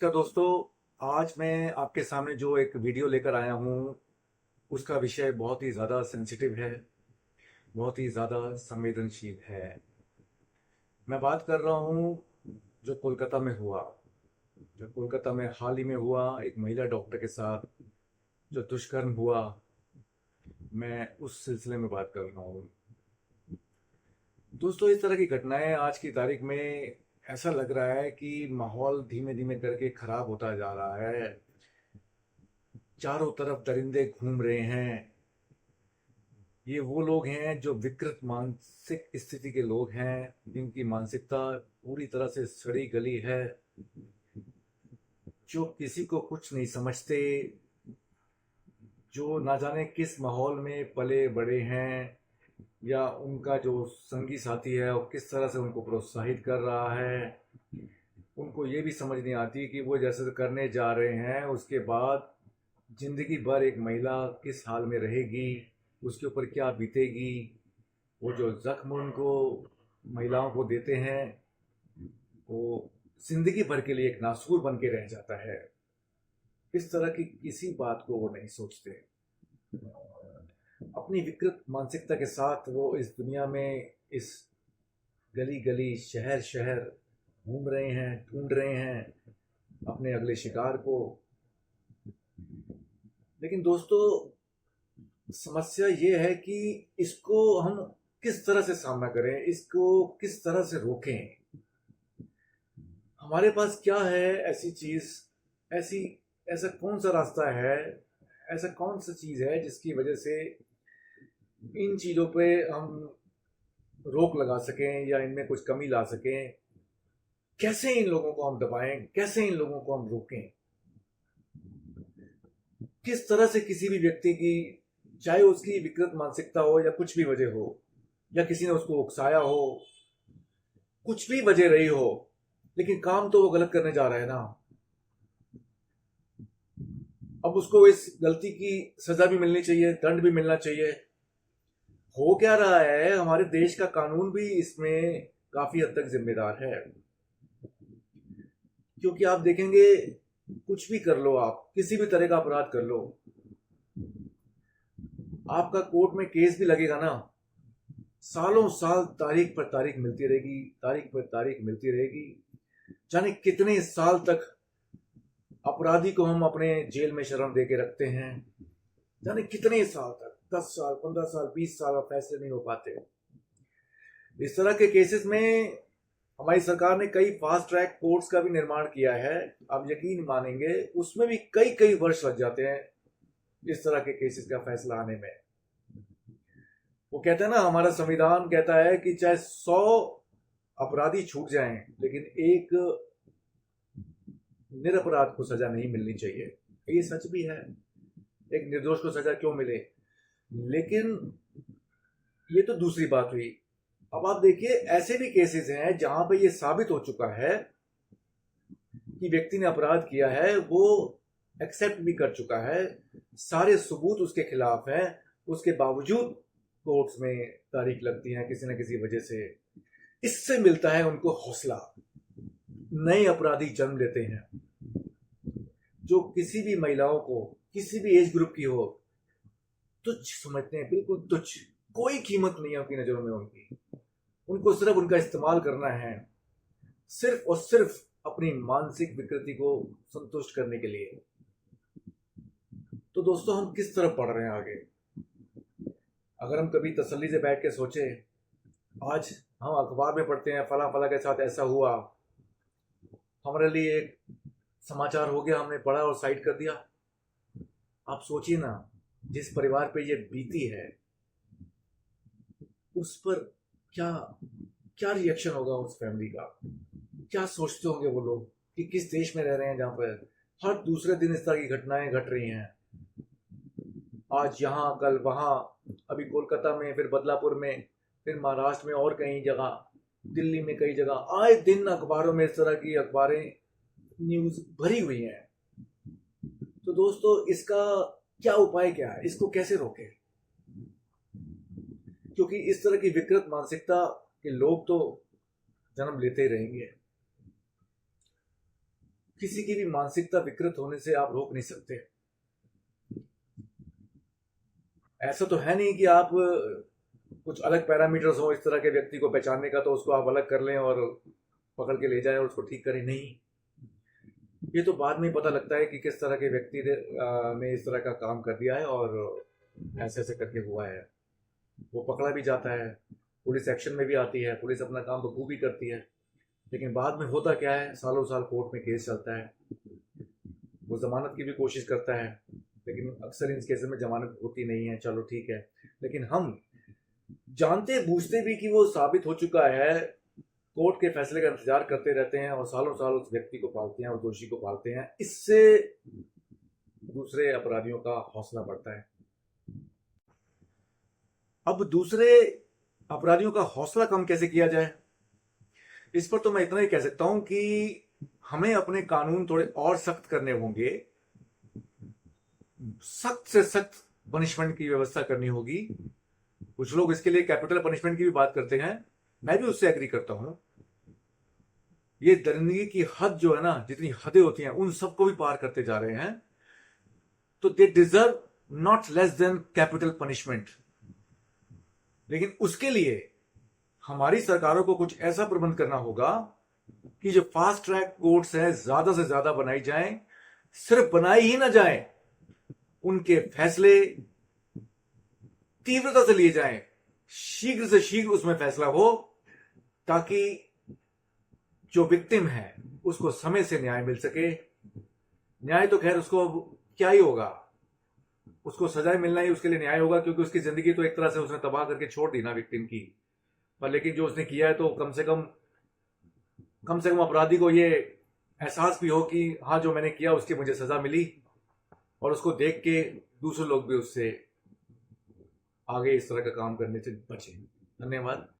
तो दोस्तों, आज मैं आपके सामने जो एक वीडियो लेकर आया हूँ उसका विषय बहुत ही ज़्यादा सेंसिटिव है, बहुत ही ज़्यादा संवेदनशील है। मैं बात कर रहा हूँ जो कोलकाता में हुआ, जो कोलकाता में हाल ही में हुआ एक महिला डॉक्टर के साथ जो दुष्कर्म हुआ। मैं उस सिलसिले में बात कर रहा हूँ। दोस्तों, इस तरह की घटनाएं आज की तारीख में ऐसा लग रहा है कि माहौल धीमे धीमे करके खराब होता जा रहा है। चारों तरफ दरिंदे घूम रहे हैं। ये वो लोग हैं जो विकृत मानसिक स्थिति के लोग हैं, जिनकी मानसिकता पूरी तरह से सड़ी गली है, जो किसी को कुछ नहीं समझते, जो ना जाने किस माहौल में पले बड़े हैं, या उनका जो संगी साथी है वो किस तरह से उनको प्रोत्साहित कर रहा है। उनको ये भी समझ नहीं आती कि वो जैसे करने जा रहे हैं उसके बाद जिंदगी भर एक महिला किस हाल में रहेगी, उसके ऊपर क्या बीतेगी। वो जो जख्म उनको महिलाओं को देते हैं वो जिंदगी भर के लिए एक नासूर बन के रह जाता है। इस तरह की किसी बात को वो नहीं सोचते। अपनी विकृत मानसिकता के साथ वो इस दुनिया में, इस गली गली शहर शहर घूम रहे हैं, ढूंढ रहे हैं अपने अगले शिकार को। लेकिन दोस्तों, समस्या ये है कि इसको हम किस तरह से सामना करें, इसको किस तरह से रोकें। हमारे पास क्या है ऐसी चीज, ऐसी ऐसा कौन सा रास्ता है, ऐसा कौन सा चीज है जिसकी वजह से इन चीजों पे हम रोक लगा सकें या इनमें कुछ कमी ला सकें। कैसे इन लोगों को हम दबाएं, कैसे इन लोगों को हम रोकें। किस तरह से किसी भी व्यक्ति की, चाहे उसकी विकृत मानसिकता हो या कुछ भी वजह हो, या किसी ने उसको उकसाया हो, कुछ भी वजह रही हो, लेकिन काम तो वो गलत करने जा रहा है ना। अब उसको इस गलती की सजा भी मिलनी चाहिए, दंड भी मिलना चाहिए। हो क्या रहा है, हमारे देश का कानून भी इसमें काफी हद तक जिम्मेदार है। क्योंकि आप देखेंगे, कुछ भी कर लो, आप किसी भी तरह का अपराध कर लो, आपका कोर्ट में केस भी लगेगा ना, सालों साल तारीख पर तारीख मिलती रहेगी, तारीख पर तारीख मिलती रहेगी। जाने कितने साल तक अपराधी को हम अपने जेल में शरण दे के रखते हैं। जाने कितने साल तक, 10 साल, 15 साल, 20 साल फैसले नहीं हो पाते। इस तरह के केसेस में हमारी सरकार ने कई फास्ट ट्रैक कोर्ट्स का भी निर्माण किया है। आप यकीन मानेंगे, उसमें भी कई कई वर्ष लग जाते हैं इस तरह के केसेस का फैसला आने में। वो कहते हैं ना, हमारा संविधान कहता है कि चाहे 100 अपराधी छूट जाएं, लेकिन एक निरपराध को सजा नहीं मिलनी चाहिए। ये सच भी है, एक निर्दोष को सजा क्यों मिले। लेकिन ये तो दूसरी बात हुई। अब आप देखिए, ऐसे भी केसेस हैं जहां पे ये साबित हो चुका है कि व्यक्ति ने अपराध किया है, वो एक्सेप्ट भी कर चुका है, सारे सबूत उसके खिलाफ हैं, उसके बावजूद कोर्ट्स में तारीख लगती है किसी न किसी वजह से। इससे मिलता है उनको हौसला, नए अपराधी जन्म लेते हैं जो किसी भी महिलाओं को, किसी भी एज ग्रुप की हो, तुच्छ समझते हैं, बिल्कुल तुच्छ। कोई कीमत नहीं है उनकी नजरों में उनकी। उनको सिर्फ उनका इस्तेमाल करना है, सिर्फ और सिर्फ अपनी मानसिक विकृति को संतुष्ट करने के लिए। तो दोस्तों, हम किस तरफ बढ़ रहे हैं आगे। अगर हम कभी तसल्ली से बैठ के सोचे, आज हम अखबार में पढ़ते हैं फला फला के साथ ऐसा हुआ, हमारे लिए एक समाचार हो गया, हमने पढ़ा और साइड कर दिया। आप सोचिए ना, जिस परिवार पे ये बीती है उस पर क्या क्या रिएक्शन होगा उस फैमिली का। क्या सोचते होंगे वो लोग कि किस देश में रह रहे हैं जहां पर हर दूसरे दिन इस तरह की घटनाएं घट रही हैं। आज यहाँ, कल वहां, अभी कोलकाता में, फिर बदलापुर में, फिर महाराष्ट्र में और कई जगह, दिल्ली में कई जगह, आए दिन अखबारों में इस तरह की अखबारें, न्यूज भरी हुई हैं। तो दोस्तों, इसका क्या उपाय क्या है, इसको कैसे रोके। क्योंकि इस तरह की विकृत मानसिकता के लोग तो जन्म लेते ही रहेंगे। किसी की भी मानसिकता विकृत होने से आप रोक नहीं सकते। ऐसा तो है नहीं कि आप कुछ अलग पैरामीटर्स हो इस तरह के व्यक्ति को पहचानने का, तो उसको आप अलग कर लें और पकड़ के ले जाएं और उसको ठीक करें। नहीं, ये तो बाद में पता लगता है कि किस तरह के व्यक्ति ने इस तरह का काम कर दिया है और ऐसे ऐसे करके हुआ है। वो पकड़ा भी जाता है, पुलिस एक्शन में भी आती है, पुलिस अपना काम बखूबी करती है, लेकिन बाद में होता क्या है, सालों साल कोर्ट में केस चलता है। वो जमानत की भी कोशिश करता है, लेकिन अक्सर इन केसेस में जमानत होती नहीं है। चलो ठीक है, लेकिन हम जानते बूझते भी कि वो साबित हो चुका है, कोर्ट के फैसले का इंतजार करते रहते हैं और सालों साल उस व्यक्ति को पालते हैं और दोषी को पालते हैं। इससे दूसरे अपराधियों का हौसला बढ़ता है। अब दूसरे अपराधियों का हौसला कम कैसे किया जाए, इस पर तो मैं इतना ही कह सकता हूं कि हमें अपने कानून थोड़े और सख्त करने होंगे, सख्त से सख्त पनिशमेंट की व्यवस्था करनी होगी। कुछ लोग इसके लिए कैपिटल पनिशमेंट की भी बात करते हैं, मैं भी उससे एग्री करता हूं। ये दरिंदगी की हद जो है ना, जितनी हदें होती हैं उन सबको भी पार करते जा रहे हैं, तो they deserve not less than capital punishment. लेकिन उसके लिए हमारी सरकारों को कुछ ऐसा प्रबंध करना होगा कि जो फास्ट ट्रैक कोर्ट्स हैं ज्यादा से ज्यादा बनाई जाएं। सिर्फ बनाई ही ना जाएं, उनके फैसले तीव्रता से लिए जाएं, शीघ्र से शीघ्र उसमें फैसला हो, ताकि जो विक्टिम है उसको समय से न्याय मिल सके। न्याय तो खैर उसको क्या ही होगा, उसको सजाएं मिलना ही उसके लिए न्याय होगा, क्योंकि उसकी जिंदगी तो एक तरह से उसने तबाह करके छोड़ दी ना विक्टिम की। पर लेकिन जो उसने किया है, तो कम से कम अपराधी को ये एहसास भी हो कि हाँ, जो मैंने किया उसकी मुझे सजा मिली, और उसको देख के दूसरे लोग भी उससे आगे इस तरह का काम करने से बचे। धन्यवाद।